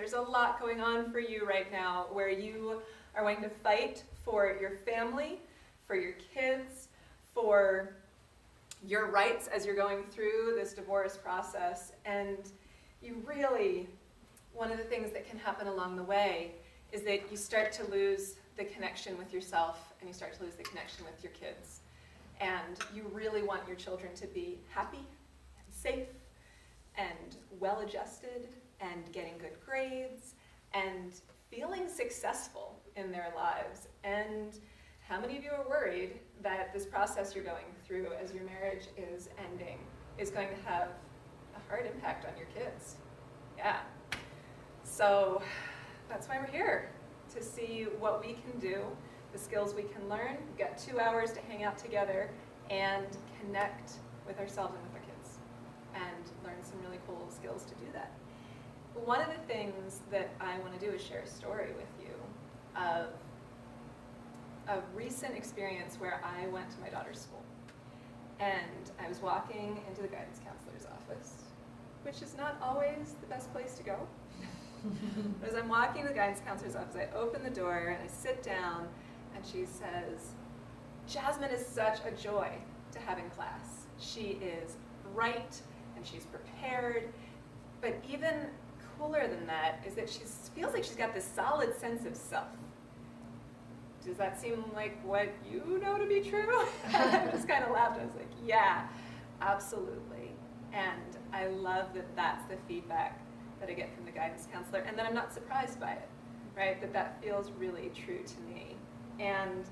There's a lot going on for you right now where you are wanting to fight for your family, for your kids, for your rights as you're going through this divorce process. And you really, one of the things that can happen along the way is that you start to lose the connection with yourself and you start to lose the connection with your kids. And you really want your children to be happy and safe and well-adjusted and getting good grades and feeling successful in their lives. And how many of you are worried that this process you're going through as your marriage is ending is going to have a hard impact on your kids? Yeah. So that's why we're here, to see what we can do, the skills we can learn. We've got 2 hours to hang out together and connect with ourselves and with our kids and learn some really cool skills to do that. One of the things that I want to do is share a story with you of a recent experience where I went to my daughter's school. And I was walking into the guidance counselor's office, which is not always the best place to go. But as I'm walking to the guidance counselor's office, I open the door and I sit down, and she says, "Jasmine is such a joy to have in class. She is bright and she's prepared, but even cooler than that is that she feels like she's got this solid sense of self." Does that seem like what you know to be true? I just kind of laughed. I was like, yeah, absolutely. And I love that that's the feedback that I get from the guidance counselor, and that I'm not surprised by it, right? That feels really true to me. And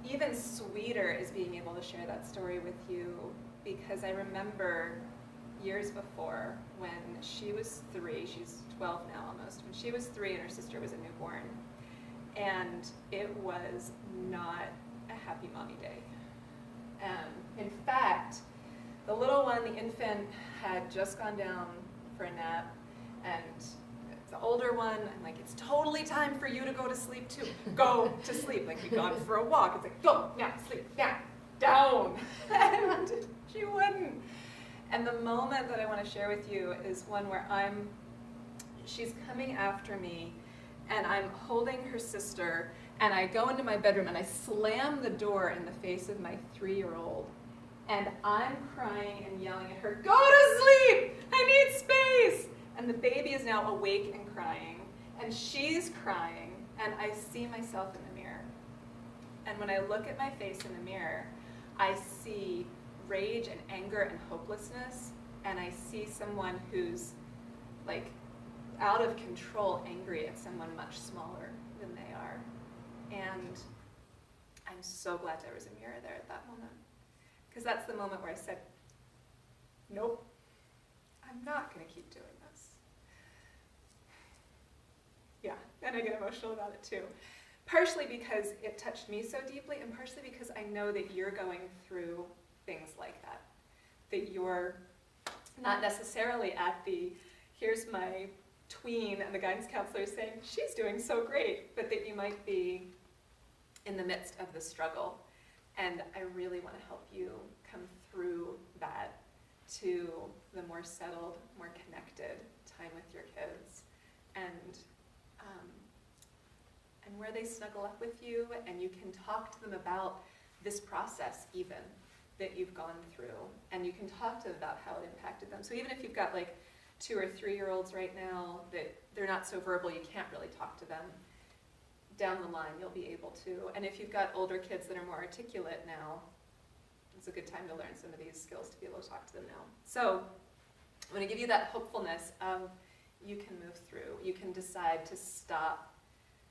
even sweeter is being able to share that story with you, because I remember years before when she was 3, she's 12 now almost, when she was 3 and her sister was a newborn. And it was not a happy mommy day. In fact, the little one, the infant, had just gone down for a nap, and the older one, I'm like, "It's totally time for you to go to sleep too. Go to sleep." Like, we'd gone for a walk. It's like, "Go, now, sleep, now, down." And she wouldn't. And the moment that I want to share with you is one where she's coming after me, and I'm holding her sister, and I go into my bedroom and I slam the door in the face of my 3-year-old, and I'm crying and yelling at her, "Go to sleep! I need space!" And the baby is now awake and crying, and she's crying, and I see myself in the mirror. And when I look at my face in the mirror, I see rage and anger and hopelessness, and I see someone who's like out of control, angry at someone much smaller than they are. And I'm so glad there was a mirror there at that moment, because that's the moment where I said, nope, I'm not going to keep doing this. Yeah, and I get emotional about it too. Partially because it touched me so deeply, and partially because I know that you're going through things like that. That you're not necessarily at the, here's my tween and the guidance counselor is saying, she's doing so great, but that you might be in the midst of the struggle. And I really want to help you come through that to the more settled, more connected time with your kids. And where they snuggle up with you, and you can talk to them about this process even that you've gone through, and you can talk to them about how it impacted them. So even if you've got like 2 or 3-year-olds right now that they're not so verbal, you can't really talk to them, down the line you'll be able to. And if you've got older kids that are more articulate now, it's a good time to learn some of these skills to be able to talk to them now. So I'm going to give you that hopefulness of you can move through. You can decide to stop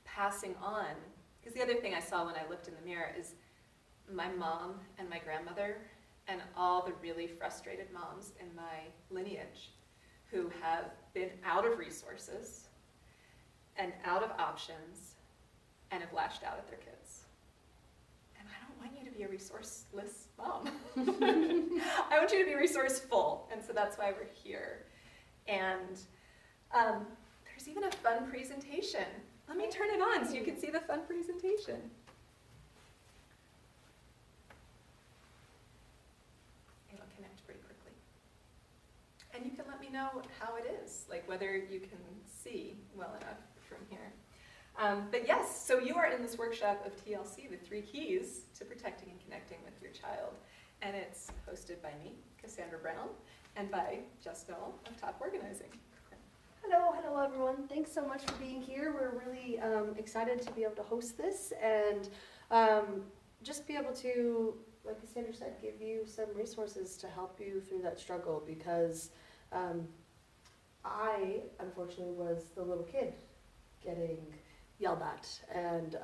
passing on. Because the other thing I saw when I looked in the mirror is my mom and my grandmother and all the really frustrated moms in my lineage who have been out of resources and out of options and have lashed out at their kids. And I don't want you to be a resourceless mom. I want you to be resourceful, and so that's why we're here. And there's even a fun presentation. Let me turn it on so you can see the fun presentation. It'll connect pretty quickly. And you can let me know how it is, like whether you can see well enough from here. But yes, so you are in this workshop of TLC, the 3 keys to protecting and connecting with your child. And it's hosted by me, Cassandra Brown, and by Jess Knoll of Top Organizing. Hello everyone. Thanks so much for being here. We're really excited to be able to host this and just be able to, like Cassandra said, give you some resources to help you through that struggle, because I, unfortunately, was the little kid getting yelled at. And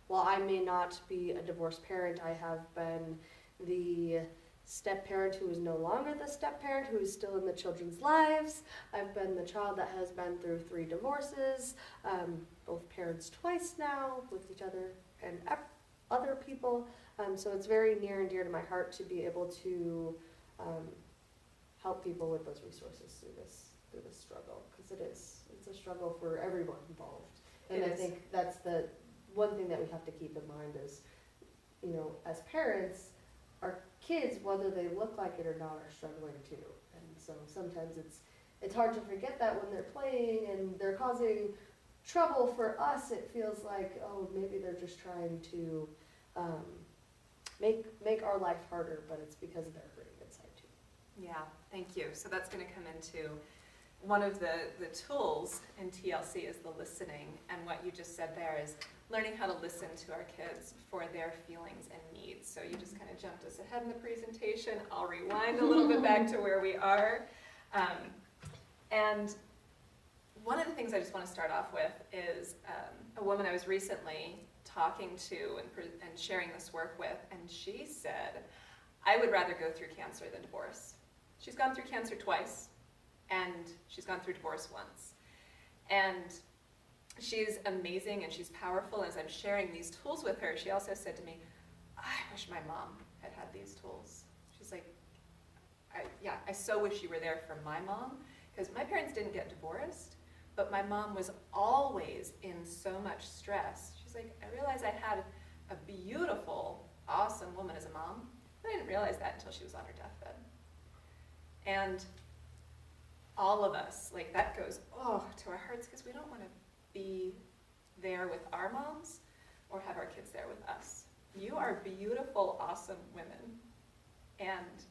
while I may not be a divorced parent, I have been the step-parent who is no longer the step-parent, who is still in the children's lives. I've been the child that has been through 3 divorces, both parents twice now, with each other and other people. So it's very near and dear to my heart to be able to help people with those resources through this struggle, because it's a struggle for everyone involved. And I think that's the one thing that we have to keep in mind is, you know, as parents, our kids, whether they look like it or not, are struggling too. And so sometimes it's hard to forget that when they're playing and they're causing trouble for us. It feels like, oh, maybe they're just trying to make our life harder, but it's because they're hurting inside too. Yeah, thank you. So that's going to come into one of the tools in TLC is the listening, and what you just said there is learning how to listen to our kids for their feelings and needs. So you just kind of jumped us ahead in the presentation. I'll rewind a little bit back to where we are. And one of the things I just want to start off with is a woman I was recently talking to and sharing this work with, and she said, I would rather go through cancer than divorce. She's gone through cancer twice, and she's gone through divorce once. And she's amazing and she's powerful. As I'm sharing these tools with her, she also said to me, I wish my mom had had these tools. She's like, I so wish you were there for my mom, because my parents didn't get divorced, but my mom was always in so much stress. She's like, I realized I had a beautiful, awesome woman as a mom, but I didn't realize that until she was on her deathbed. And all of us, like, that goes, to our hearts, because we don't want to be there with our moms or have our kids there with us. You are beautiful, awesome women, and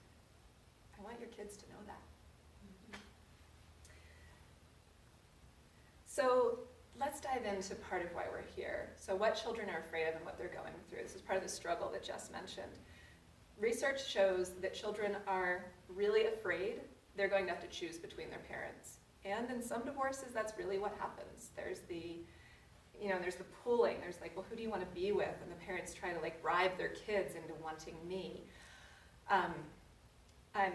I want your kids to know that. So let's dive into part of why we're here. So what children are afraid of and what they're going through. This is part of the struggle that Jess mentioned. Research shows that children are really afraid they're going to have to choose between their parents. And in some divorces, that's really what happens. There's the pooling. There's like, well, who do you want to be with? And the parents try to like bribe their kids into wanting me. I'm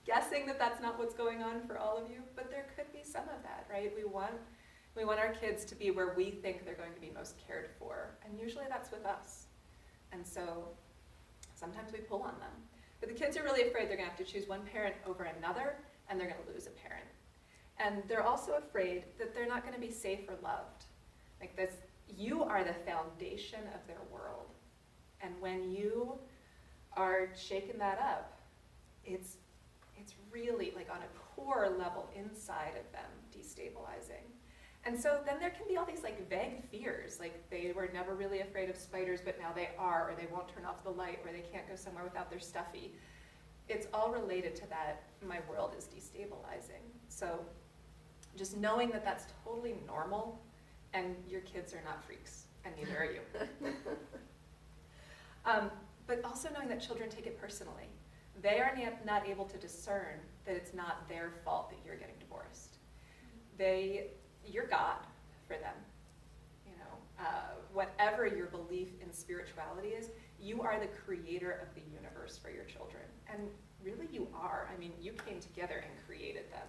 guessing that that's not what's going on for all of you, but there could be some of that, right? We want our kids to be where we think they're going to be most cared for, and usually that's with us. And so sometimes we pull on them. But the kids are really afraid they're going to have to choose one parent over another, and they're going to lose a parent. And they're also afraid that they're not going to be safe or loved. Like this, you are the foundation of their world. And when you are shaking that up, it's really like on a core level inside of them destabilizing. And so then there can be all these like vague fears, like they were never really afraid of spiders, but now they are, or they won't turn off the light, or they can't go somewhere without their stuffy. It's all related to that, my world is destabilizing. So just knowing that that's totally normal, and your kids are not freaks, and neither are you. But also knowing that children take it personally. They are not able to discern that it's not their fault that you're getting divorced. You're God for them. You know, whatever your belief in spirituality is, you are the creator of the universe for your children. And really you are. I mean, you came together and created them.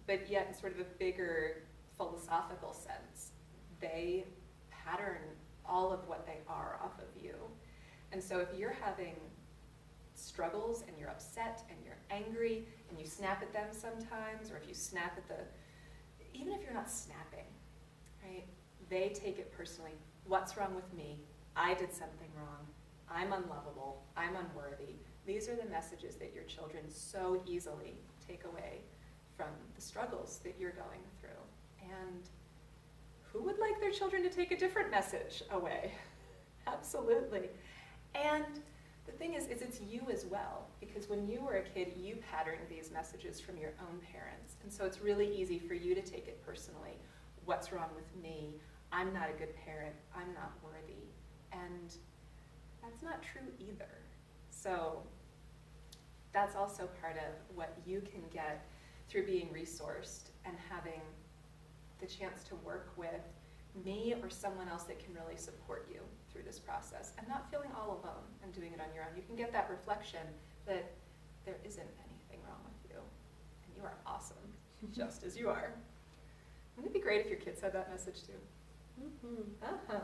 But yet in sort of a bigger philosophical sense, they pattern all of what they are off of you. And so if you're having struggles and you're upset and you're angry and you snap at them sometimes, or if you snap at even if you're not snapping, right? They take it personally. What's wrong with me? I did something wrong. I'm unlovable. I'm unworthy. These are the messages that your children so easily take away from the struggles that you're going through. And who would like their children to take a different message away? Absolutely. And the thing is it's you as well, because when you were a kid, you patterned these messages from your own parents. And so it's really easy for you to take it personally. What's wrong with me? I'm not a good parent. I'm not worthy. And that's not true either. So that's also part of what you can get through being resourced and having the chance to work with me or someone else that can really support you through this process and not feeling all alone and doing it on your own. You can get that reflection that there isn't anything wrong with you and you are awesome just as you are. Wouldn't it be great if your kids had that message too? Uh-huh.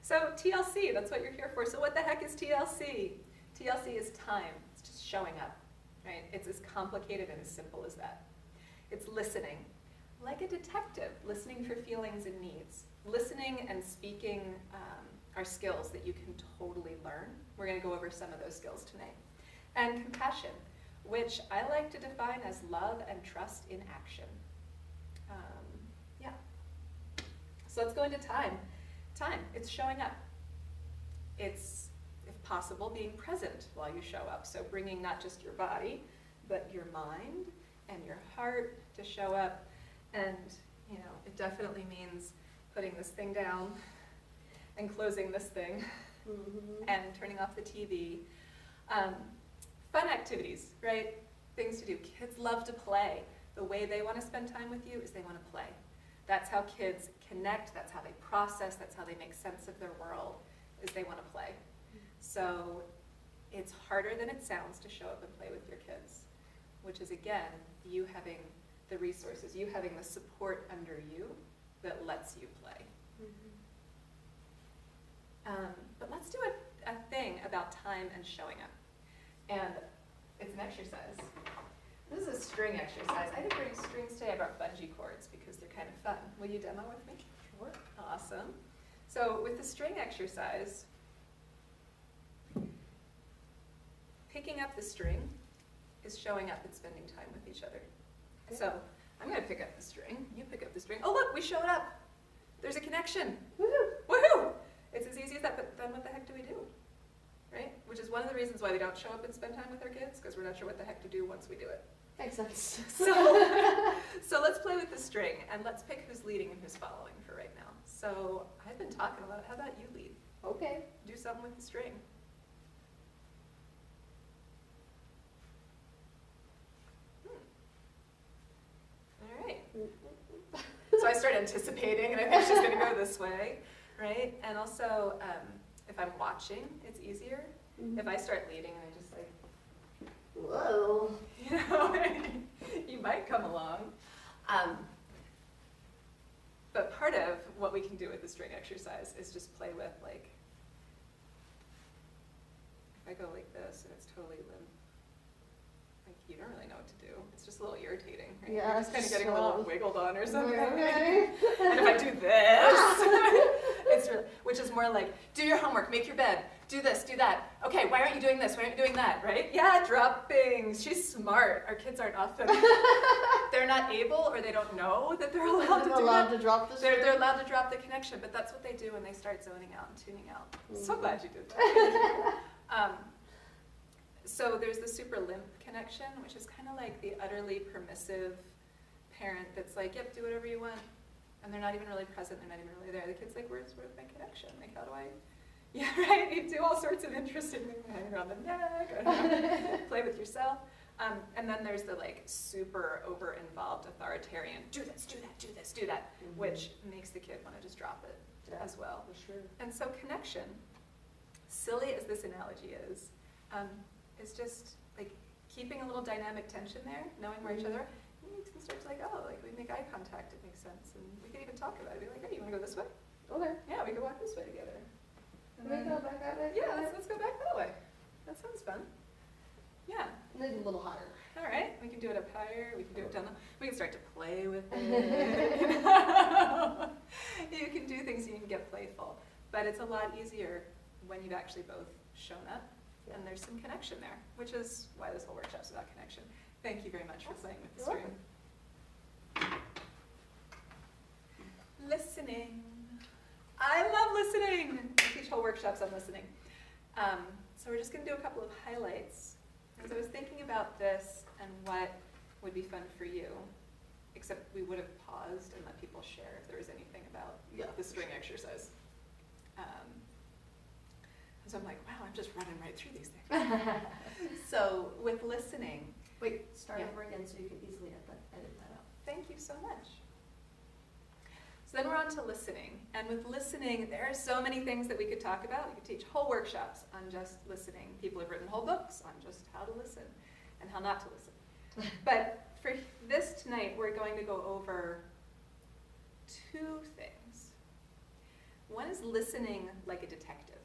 So TLC, that's what you're here for. So what the heck is TLC? TLC is time. It's just showing up, right? It's as complicated and as simple as that. It's listening, like a detective, listening for feelings and needs. Listening and speaking are skills that you can totally learn. We're going to go over some of those skills tonight. And compassion, which I like to define as love and trust in action. Yeah. So let's go into time. Time, it's showing up. It's, if possible, being present while you show up. So bringing not just your body, but your mind and your heart to show up. And, you know, it definitely means putting this thing down and closing this thing and turning off the TV. Fun activities, right? Things to do. Kids love to play. The way they want to spend time with you is they want to play. That's how kids connect, that's how they process, that's how they make sense of their world, is they want to play. So it's harder than it sounds to show up and play with your kids, which is, again, you having the resources, you having the support under you that lets you play. But let's do a thing about time and showing up. And it's an exercise. This is a string exercise. I didn't bring strings today. I brought bungee cords because they're kind of fun. Will you demo with me? Sure. Awesome. So with the string exercise, picking up the string is showing up and spending time with each other. Okay. So I'm going to pick up the string. You pick up the string. Oh, look, we showed up. There's a connection. Woohoo! Woohoo! It's as easy as that, but then what the heck do we do? Right? Which is one of the reasons why we don't show up and spend time with our kids, because we're not sure what the heck to do once we do it. Makes sense. So let's play with the string, and let's pick who's leading and who's following for right now. So I've been talking a lot. How about you lead? Okay. Do something with the string. All right. So I start anticipating, and I think she's going to go this way, right? And also, if I'm watching, it's easier. If I start leading and I just like, whoa, you know, you might come along. But part of what we can do with the string exercise is just play with, like, if I go like this and it's totally limp, like, you don't really know what to do. It's just a little irritating, right? Yeah, You're just kind of getting a little wiggled on or something. Okay. And if I do this, it's really, which is more like, do your homework, make your bed, do this, do that. Okay, why aren't you doing this? Why aren't you doing that, right? Yeah, drop things. She's smart. Our kids aren't often, they're not able or they don't know that they're allowed to do allowed that. to drop the They're allowed to drop the connection, but that's what they do when they start zoning out and tuning out. So glad you did that. So there's the super limp connection, which is kind of like the utterly permissive parent that's like, yep, do whatever you want. And they're not even really present, they're not even really there. The kid's like, where's my connection? Like, how do I, yeah, right? You do all sorts of interesting things, hang around the neck, or play with yourself. And then there's the like super over-involved authoritarian, do this, do that, do this, do that, which makes the kid want to just drop it as well. For sure. And so connection, silly as this analogy is just like keeping a little dynamic tension there, knowing where each other, you can start to like, oh, like we make eye contact, it makes sense. And we can even talk about it, be like, hey, you want to go this way? Okay. Yeah, we can walk this way together. Can we go back that way? Yeah, let's go back that way. That sounds fun. Yeah. Maybe a little higher. All right, we can do it up higher, we can do it down, we can start to play with it. You can do things, you can get playful. But it's a lot easier when you've actually both shown up Yeah. And there's some connection there, which is why this whole workshop's about connection. Thank you very much for playing with the You're string. Listening. I love listening. I teach whole workshops on listening. So we're just going to do a couple of highlights. As I was thinking about this and what would be fun for you, except we would have paused and let people share if there was anything about the string exercise. So I'm like, wow, I'm just running right through these things. So with listening. Wait, start over again so you can easily edit that out. Thank you so much. So then we're on to listening. And with listening, there are so many things that we could talk about. We could teach whole workshops on just listening. People have written whole books on just how to listen and how not to listen. But for this tonight, we're going to go over two things. One is listening like a detective,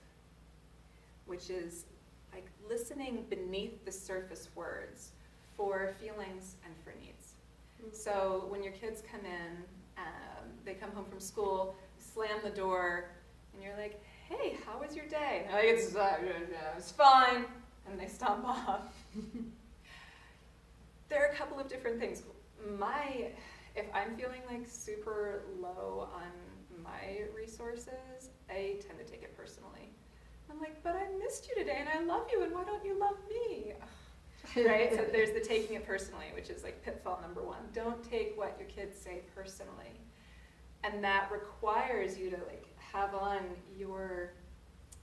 which is like listening beneath the surface words for feelings and for needs. Mm-hmm. So when your kids come in, they come home from school, slam the door, and you're like, hey, how was your day? And they're like, it's fine, and they stomp off. There are a couple of different things. If I'm feeling like super low on my resources, I tend to take it personally. I'm like, but I missed you today, and I love you, and why don't you love me? Right? So there's the taking it personally, which is like pitfall number one. Don't take what your kids say personally. And that requires you to like have on your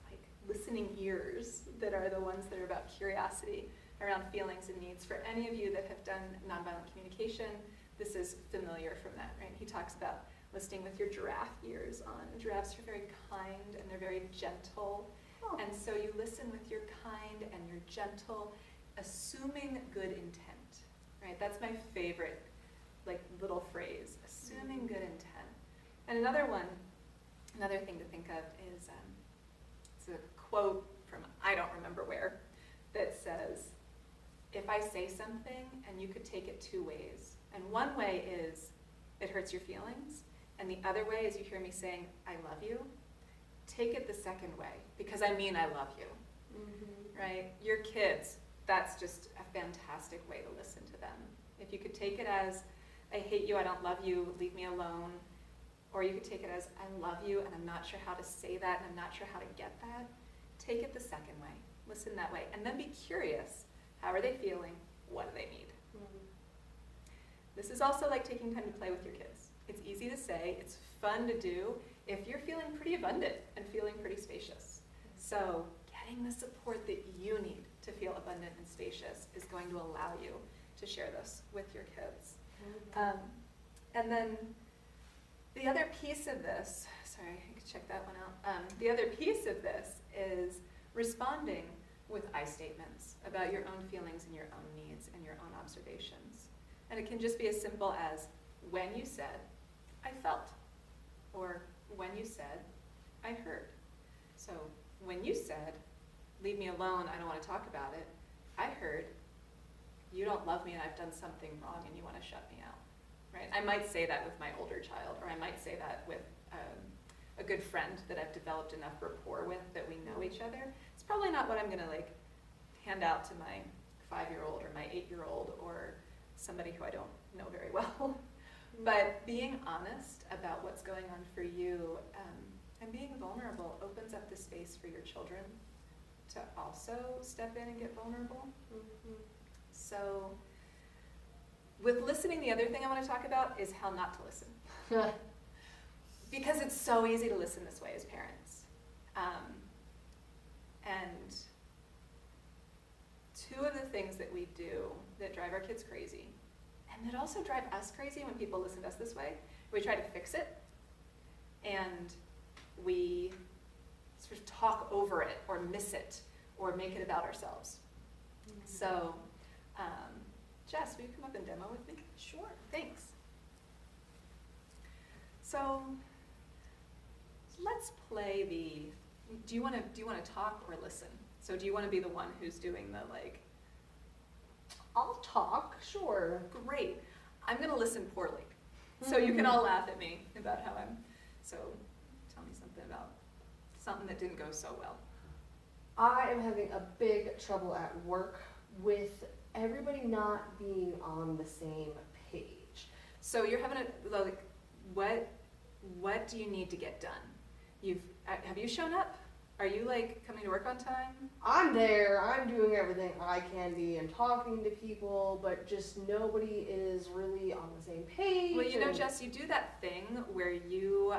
like listening ears that are the ones that are about curiosity around feelings and needs. For any of you that have done nonviolent communication, this is familiar from that, right? He talks about listening with your giraffe ears on. Giraffes are very kind and they're very gentle. Oh. And so you listen with your kind and your gentle, assuming good intent, right? That's my favorite like little phrase, assuming good intent. And another thing to think of is, it's a quote from I don't remember where, that says, if I say something and you could take it two ways, and one way is it hurts your feelings, and the other way is you hear me saying, I love you, take it the second way, because I mean I love you, right? Your kids, that's just a fantastic way to listen to them. If you could take it as, I hate you, I don't love you, leave me alone, or you could take it as, I love you, and I'm not sure how to say that, and I'm not sure how to get that, take it the second way, listen that way, and then be curious. How are they feeling? What do they need? This is also like taking time to play with your kids. It's easy to say, it's fun to do if you're feeling pretty abundant and feeling pretty spacious. So getting the support that you need to feel abundant and spacious is going to allow you to share this with your kids. And then the other piece of this, sorry, I could check that one out. The other piece of this is responding with I statements about your own feelings and your own needs and your own observations. And it can just be as simple as, when you said, I felt, or when you said, I heard. So when you said, leave me alone, I don't want to talk about it, I heard, you don't love me and I've done something wrong and you want to shut me out. Right? I might say that with my older child, or I might say that with a good friend that I've developed enough rapport with that we know each other. It's probably not what I'm going to like hand out to my 5-year-old or my 8-year-old or somebody who I don't know very well. But being honest about what's going on for you and being vulnerable opens up the space for your children to also step in and get vulnerable. So with listening, the other thing I want to talk about is how not to listen. Because it's so easy to listen this way as parents. And two of the things that we do that drive our kids crazy, and that also drive us crazy when people listen to us this way, we try to fix it, and we sort of talk over it, or miss it, or make it about ourselves. So, Jess, will you come up and demo with me? Sure. Thanks. So let's play the. Do you want to talk or listen? So do you want to be the one who's doing the like? I'll talk, sure. Great. I'm going to listen poorly, so you can all laugh at me about how I'm. So tell me something about something that didn't go so well. I am having a big trouble at work with everybody not being on the same page. So you're having a, like, what do you need to get done? Have you shown up? Are you like coming to work on time? I'm there, I'm doing everything I can be and talking to people, but just nobody is really on the same page. Well, you know, Jess, you do that thing where you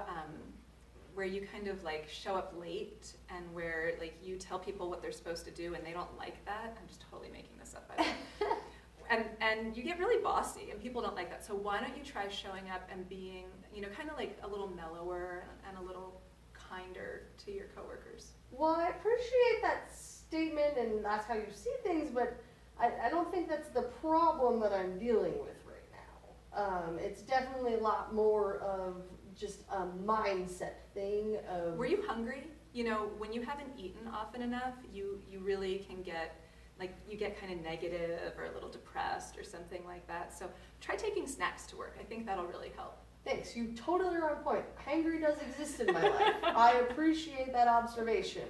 kind of like show up late and where like you tell people what they're supposed to do and they don't like that. I'm just totally making this up, by the way. And you get really bossy and people don't like that. So why don't you try showing up and being, you know, kind of like a little mellower and a little kinder to your coworkers? Well, I appreciate that statement and that's how you see things, but I don't think that's the problem that I'm dealing with right now. It's definitely a lot more of just a mindset thing of... Were you hungry? You know, when you haven't eaten often enough, you really can get, like, you get kind of negative or a little depressed or something like that. So try taking snacks to work. I think that'll really help. Thanks, you totally are on point. Hangry does exist in my life. I appreciate that observation.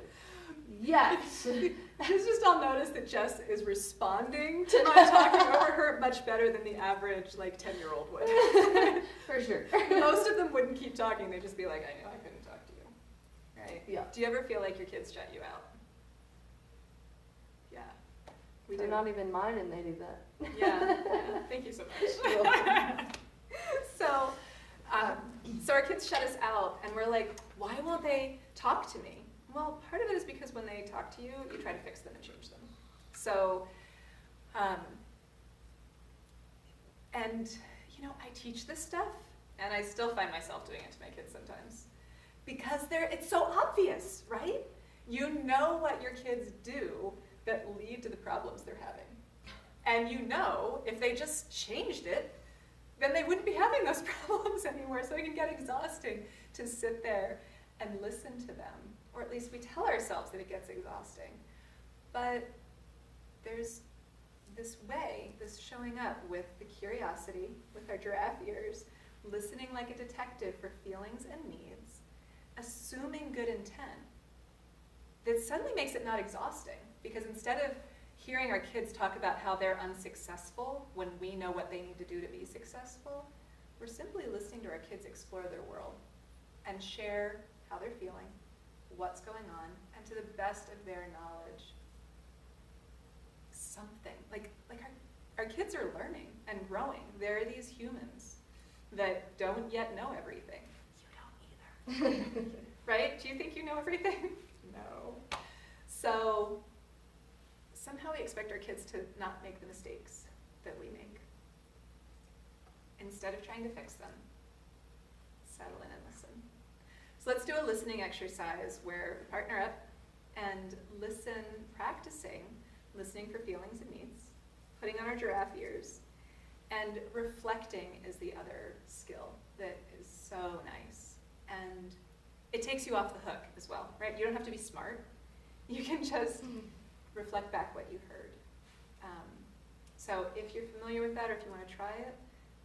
Yes. I'll notice that Jess is responding to my talking over her much better than the average, like, 10-year-old would. For sure. Most of them wouldn't keep talking. They'd just be like, I know I couldn't talk to you. Right? Yeah. Do you ever feel like your kids shut you out? Yeah. They're not even mine and they do that. Yeah. Thank you so much. So our kids shut us out, and we're like, why won't they talk to me? Well, part of it is because when they talk to you, you try to fix them and change them. So, and you know, I teach this stuff, and I still find myself doing it to my kids sometimes. Because it's so obvious, right? You know what your kids do that lead to the problems they're having. And you know, if they just changed it, then they wouldn't be having those problems anymore. So it can get exhausting to sit there and listen to them. Or at least we tell ourselves that it gets exhausting. But there's this way, this showing up with the curiosity, with our giraffe ears, listening like a detective for feelings and needs, assuming good intent, that suddenly makes it not exhausting. Because instead of hearing our kids talk about how they're unsuccessful when we know what they need to do to be successful, we're simply listening to our kids explore their world and share how they're feeling, what's going on, and to the best of their knowledge, something. Like our kids are learning and growing. They're these humans that don't yet know everything. You don't either. Right? Do you think you know everything? No. So somehow we expect our kids to not make the mistakes that we make. Instead of trying to fix them, settle in and listen. So let's do a listening exercise where we partner up and listen, practicing listening for feelings and needs, putting on our giraffe ears, and reflecting is the other skill that is so nice. And it takes you off the hook as well, right? You don't have to be smart. You can just reflect back what you heard. So if you're familiar with that or if you want to try it,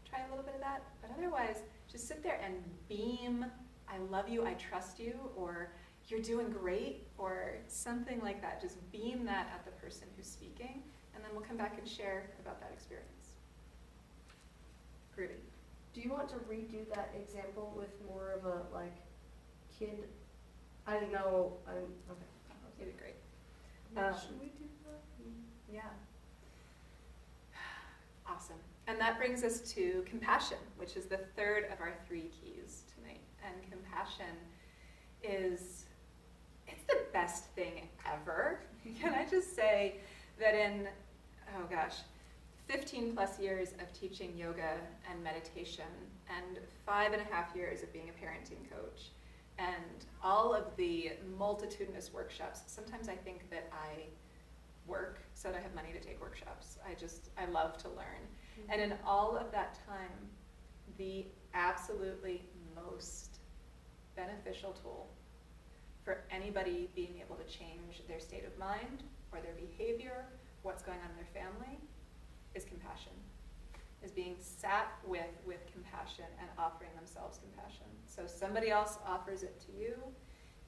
try a little bit of that. But otherwise, just sit there and beam, I love you, I trust you, or you're doing great, or something like that. Just beam that at the person who's speaking, and then we'll come back and share about that experience. Groovy. Do you want to redo that example with more of a, like, kid? I didn't know. Okay. You did great. Should we do that? Yeah. Awesome. And that brings us to compassion, which is the third of our 3 keys tonight. And compassion it's the best thing ever. Can I just say that in, 15 plus years of teaching yoga and meditation and 5.5 years of being a parenting coach and all of the multitudinous workshops, sometimes I think that I work so that I have money to take workshops. I love to learn. Mm-hmm. And in all of that time, the absolutely most beneficial tool for anybody being able to change their state of mind or their behavior, what's going on in their family, is compassion, is being sat with compassion and offering themselves compassion. So somebody else offers it to you,